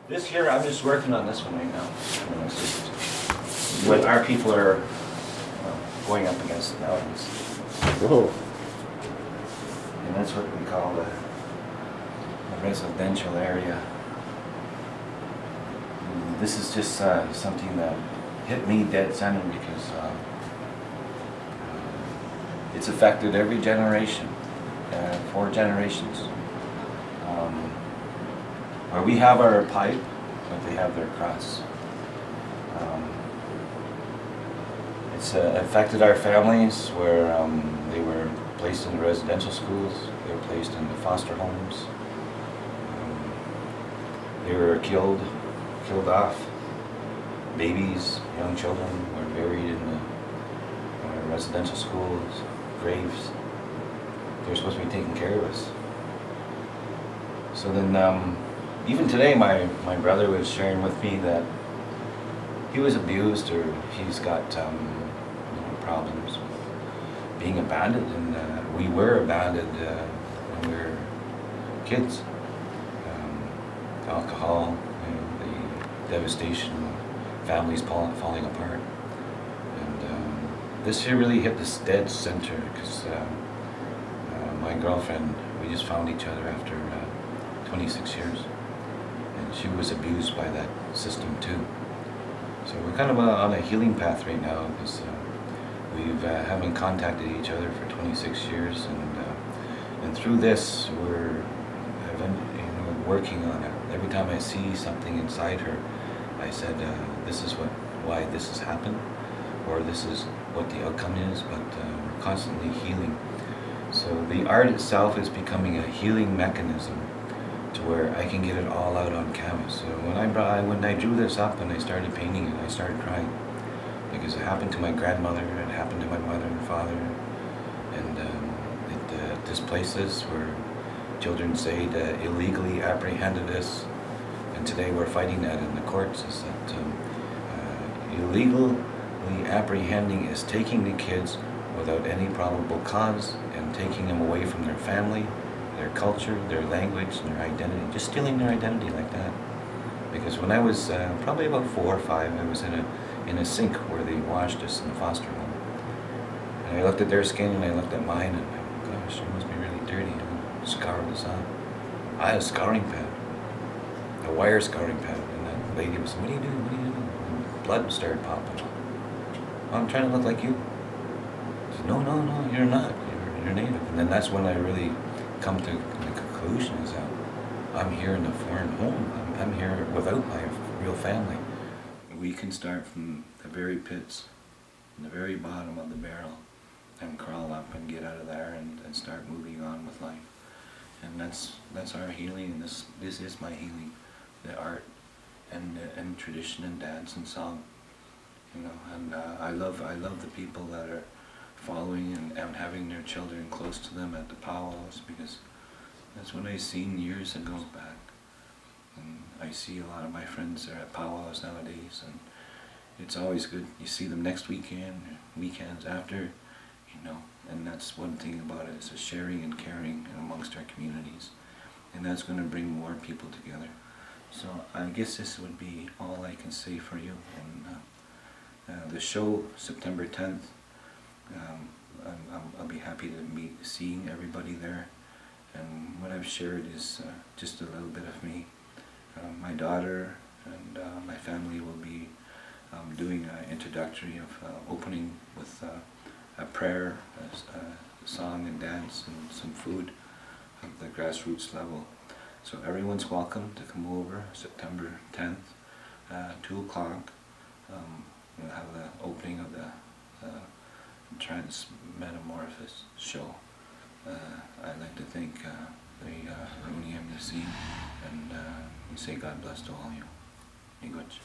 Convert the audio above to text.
This here, I'm just working on this one right now. It's just what our people are going up against nowadays. Whoa. And that's what we call the residential area. And this is just something that hit me dead center because it's affected every generation, 4 generations. Where we have our pipe, but they have their cross. It's affected our families where they were placed in the residential schools, they were placed in the foster homes, they were killed off. Babies, young children were buried in the residential schools, graves. They were supposed to be taking care of us. So then, even today, my brother was sharing with me that he was abused, or he's got problems with being abandoned, and we were abandoned when we were kids. Alcohol, the devastation, families falling apart, and this here really hit this dead center because my girlfriend, we just found each other after 26 years. And she was abused by that system too. So we're kind of on a healing path right now because we've haven't contacted each other for 26 years, and through this we're working on it. Every time I see something inside her, I said, this is why this has happened, or this is what the outcome is, but we're constantly healing. So the art itself is becoming a healing mechanism to where I can get it all out on canvas. So when I drew this up and I started painting it, I started crying because it happened to my grandmother, it happened to my mother and father, and it displaces where children say that illegally apprehended us, and today we're fighting that in the courts. Is that illegally apprehending is taking the kids without any probable cause and taking them away from their family, their culture, their language, and their identity, just stealing their identity like that. Because when I was probably about 4 or 5, I was in a sink where they washed us in the foster home. And I looked at their skin and I looked at mine and I went, gosh, it must be really dirty. And scour this off. I had a scouring pad, a wire scouring pad, and that lady was, what are you doing, what are you doing? And blood started popping. I'm trying to look like you. She said, no, you're not, you're native. And then that's when I really come to the conclusion is that I'm here in a foreign home. I'm here without my real family. We can start from the very pits, in the very bottom of the barrel, and crawl up and get out of there and start moving on with life. And that's our healing, and this is my healing, the art and tradition and dance and song. And I love the people that are following and having their children close to them at the powwows, because that's what I seen years ago back. And I see a lot of my friends are at powwows nowadays, and it's always good. You see them next weekend, weekends after, and that's one thing about it, is the sharing and caring amongst our communities. And that's going to bring more people together. So I guess this would be all I can say for you. And the show, September 10th, I'll be happy to seeing everybody there. And what I've shared is just a little bit of me. My daughter and my family will be doing an introductory of opening with a prayer, a song and dance, and some food at the grassroots level. So everyone's welcome to come over September 10th, 2 o'clock. We'll have the opening of the Transmetamorphasis show. I'd like to thank the Huronia Museum, and we say God bless to all you. Miigwech.